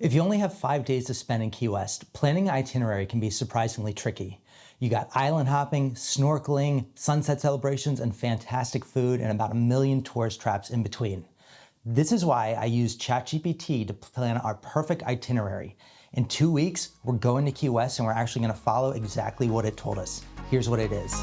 If you only have 5 days to spend in Key West, planning an itinerary can be surprisingly tricky. You got island hopping, snorkeling, sunset celebrations, and fantastic food, and about 1 million tourist traps in between. This is why I use ChatGPT to plan our perfect itinerary. In 2 weeks, we're going to Key West and we're actually going to follow exactly what it told us. Here's what it is.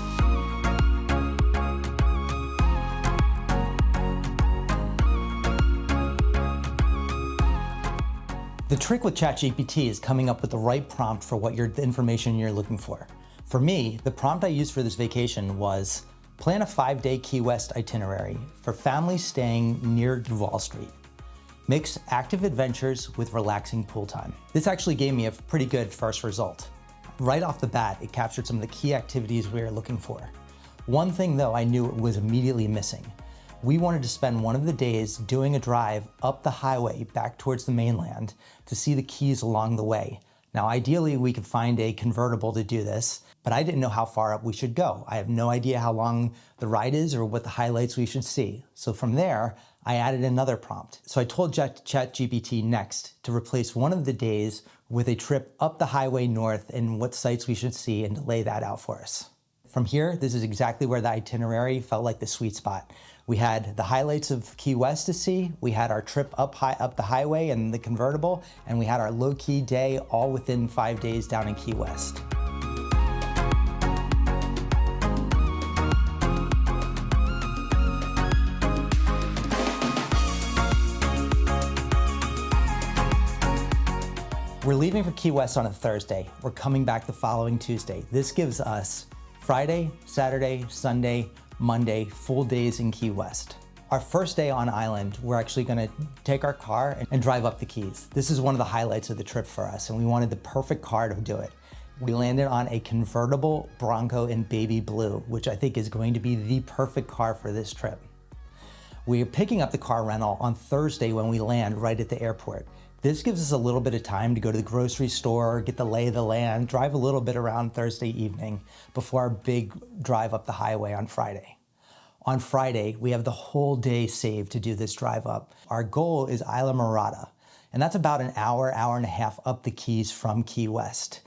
The trick with ChatGPT is coming up with the right prompt for the information you're looking for. For me, the prompt I used for this vacation was, plan a 5-day Key West itinerary for families staying near Duval Street. Mix active adventures with relaxing pool time. This actually gave me a pretty good first result. Right off the bat, it captured some of the key activities we were looking for. One thing though I knew was immediately missing. We wanted to spend one of the days doing a drive up the highway back towards the mainland to see the Keys along the way. Now, ideally, we could find a convertible to do this, but I didn't know how far up we should go. I have no idea how long the ride is or what the highlights we should see. So from there, I added another prompt. So I told ChatGPT next to replace one of the days with a trip up the highway north and what sights we should see and to lay that out for us. From here, this is exactly where the itinerary felt like the sweet spot. We had the highlights of Key West to see, we had our trip up the highway and the convertible, and we had our low-key day all within 5 days down in Key West. We're leaving for Key West on a Thursday. We're coming back the following Tuesday. This gives us Friday, Saturday, Sunday, Monday, full days in Key West. Our first day on island, we're actually gonna take our car and drive up the Keys. This is one of the highlights of the trip for us, and we wanted the perfect car to do it. We landed on a convertible Bronco in baby blue, which I think is going to be the perfect car for this trip. We're picking up the car rental on Thursday when we land right at the airport. This gives us a little bit of time to go to the grocery store, get the lay of the land, drive a little bit around Thursday evening before our big drive up the highway on Friday. On Friday, we have the whole day saved to do this drive up. Our goal is Isla Morada, and that's about an hour and a half up the Keys from Key West.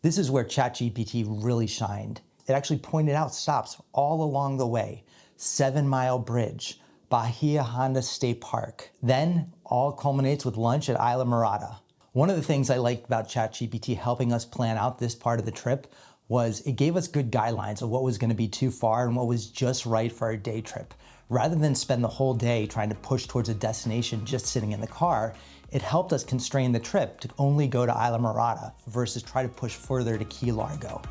This is where ChatGPT really shined. It actually pointed out stops all along the way. 7 Mile Bridge, Bahia Honda State Park. Then all culminates with lunch at Isla Morada. One of the things I liked about ChatGPT helping us plan out this part of the trip was it gave us good guidelines of what was going to be too far and what was just right for our day trip. Rather than spend the whole day trying to push towards a destination just sitting in the car, it helped us constrain the trip to only go to Isla Morada versus try to push further to Key Largo.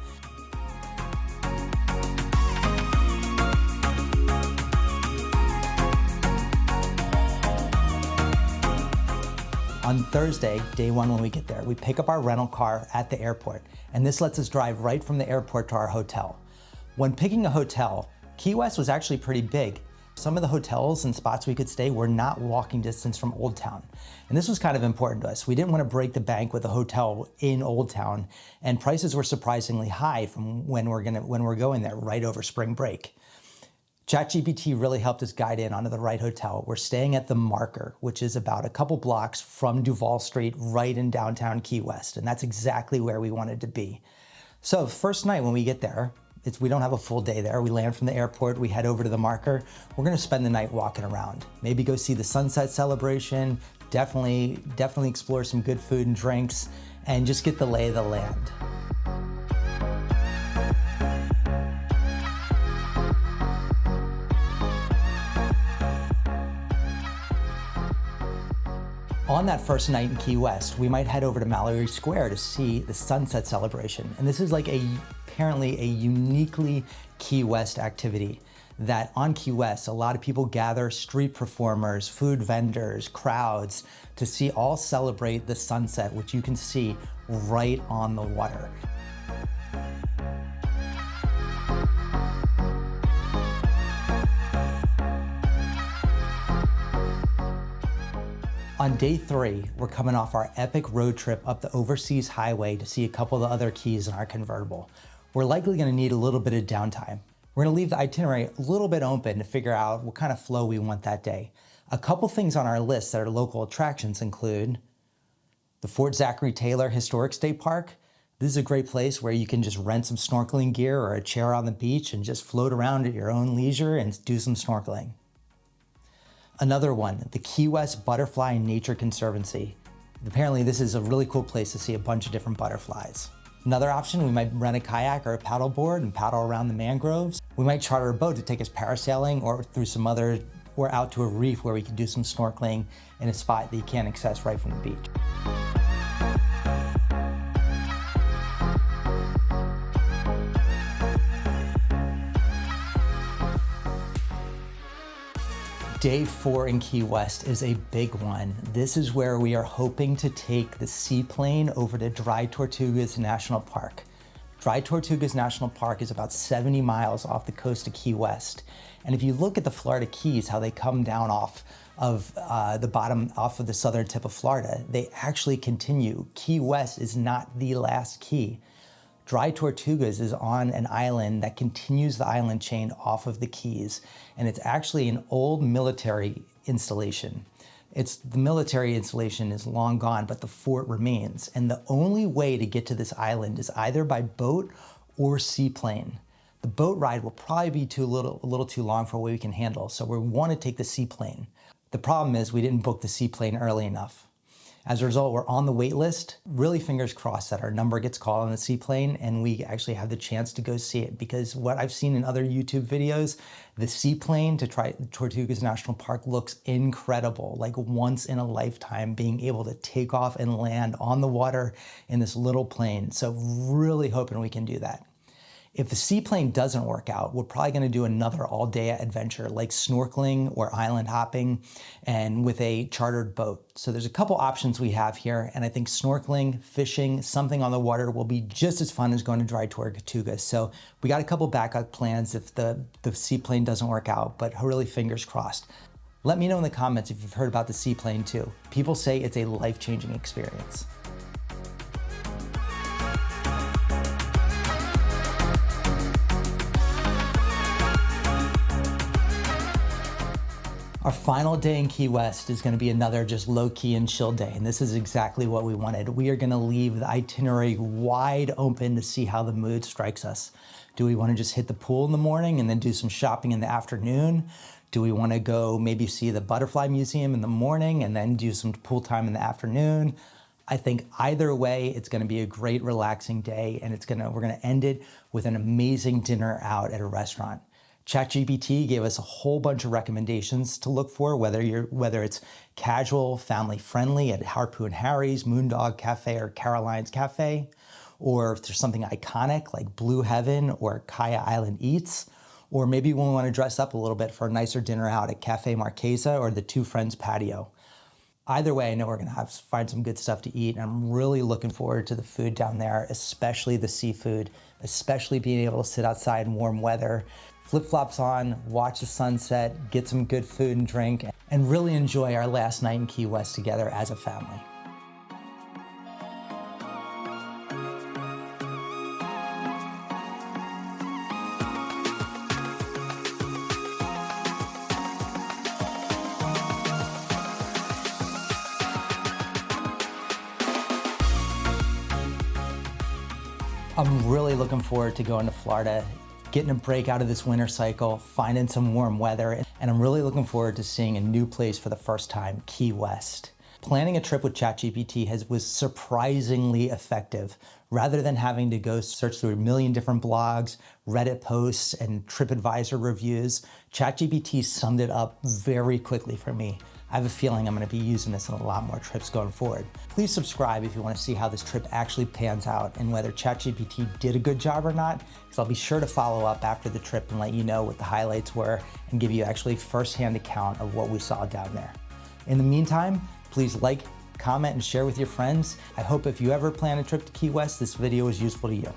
On Thursday, day one when we get there, we pick up our rental car at the airport, and this lets us drive right from the airport to our hotel. When picking a hotel, Key West was actually pretty big. Some of the hotels and spots we could stay were not walking distance from Old Town. And this was kind of important to us. We didn't want to break the bank with a hotel in Old Town, and prices were surprisingly high from when we're going there right over spring break. ChatGPT really helped us guide in onto the right hotel. We're staying at The Marker, which is about a couple blocks from Duval Street, right in downtown Key West, and that's exactly where we wanted to be. So first night when we get there, we don't have a full day there. We land from the airport, we head over to The Marker. We're gonna spend the night walking around. Maybe go see the sunset celebration, definitely explore some good food and drinks, and just get the lay of the land. On that first night in Key West, we might head over to Mallory Square to see the sunset celebration. And this is like apparently a uniquely Key West activity that on Key West, a lot of people gather, street performers, food vendors, crowds, to all celebrate the sunset, which you can see right on the water. On day 3, we're coming off our epic road trip up the overseas highway to see a couple of the other keys in our convertible. We're likely gonna need a little bit of downtime. We're gonna leave the itinerary a little bit open to figure out what kind of flow we want that day. A couple things on our list that are local attractions include The Fort Zachary Taylor Historic State Park. This is a great place where you can just rent some snorkeling gear or a chair on the beach and just float around at your own leisure and do some snorkeling. Another one, the Key West Butterfly and Nature Conservancy. Apparently this is a really cool place to see a bunch of different butterflies. Another option, we might rent a kayak or a paddleboard and paddle around the mangroves. We might charter a boat to take us parasailing or out to a reef where we can do some snorkeling in a spot that you can't access right from the beach. Day 4 in Key West is a big one. This is where we are hoping to take the Seaplane over to Dry Tortugas National Park. Dry Tortugas National Park is about 70 miles off the coast of Key West. And if you look at the Florida Keys, how they come down off of the bottom, off of the southern tip of Florida, they actually continue. Key West is not the last key. Dry Tortugas is on an island that continues the island chain off of the Keys, and it's actually an old military installation. The military installation is long gone, but the fort remains, and the only way to get to this island is either by boat or seaplane. The boat ride will probably be a little too long for what we can handle, so we want to take the seaplane. The problem is we didn't book the seaplane early enough. As a result, we're on the wait list. Really fingers crossed that our number gets called on the seaplane and we actually have the chance to go see it, because what I've seen in other YouTube videos, the seaplane to Tortugas National Park looks incredible, like once in a lifetime, being able to take off and land on the water in this little plane. So really hoping we can do that. If the seaplane doesn't work out, we're probably going to do another all-day adventure like snorkeling or island hopping and with a chartered boat. So there's a couple options we have here, and I think snorkeling, fishing, something on the water will be just as fun as going to Dry Tortugas. So we got a couple backup plans if the seaplane doesn't work out, but really fingers crossed. Let me know in the comments if you've heard about the seaplane too. People say it's a life-changing experience. Our final day in Key West is going to be another just low-key and chill day, and this is exactly what we wanted. We are going to leave the itinerary wide open to see how the mood strikes us. Do we want to just hit the pool in the morning and then do some shopping in the afternoon? Do we want to go maybe see the Butterfly Museum in the morning and then do some pool time in the afternoon? I think either way, it's going to be a great relaxing day, and we're going to end it with an amazing dinner out at a restaurant. ChatGPT gave us a whole bunch of recommendations to look for, whether it's casual, family-friendly at Harpoon Harry's, Moondog Cafe, or Caroline's Cafe, or if there's something iconic like Blue Heaven or Kaya Island Eats, or maybe we want to dress up a little bit for a nicer dinner out at Cafe Marquesa or the Two Friends Patio. Either way, I know we're going to find some good stuff to eat, and I'm really looking forward to the food down there, especially the seafood, especially being able to sit outside in warm weather, flip-flops on, watch the sunset, get some good food and drink, and really enjoy our last night in Key West together as a family. I'm really looking forward to going to Florida, getting a break out of this winter cycle, finding some warm weather, and I'm really looking forward to seeing a new place for the first time, Key West. Planning a trip with ChatGPT was surprisingly effective. Rather than having to go search through a million different blogs, Reddit posts, and TripAdvisor reviews, ChatGPT summed it up very quickly for me. I have a feeling I'm going to be using this on a lot more trips going forward. Please subscribe if you want to see how this trip actually pans out and whether ChatGPT did a good job or not, because I'll be sure to follow up after the trip and let you know what the highlights were and give you actually first-hand account of what we saw down there. In the meantime, please like, comment, and share with your friends. I hope if you ever plan a trip to Key West, this video was useful to you.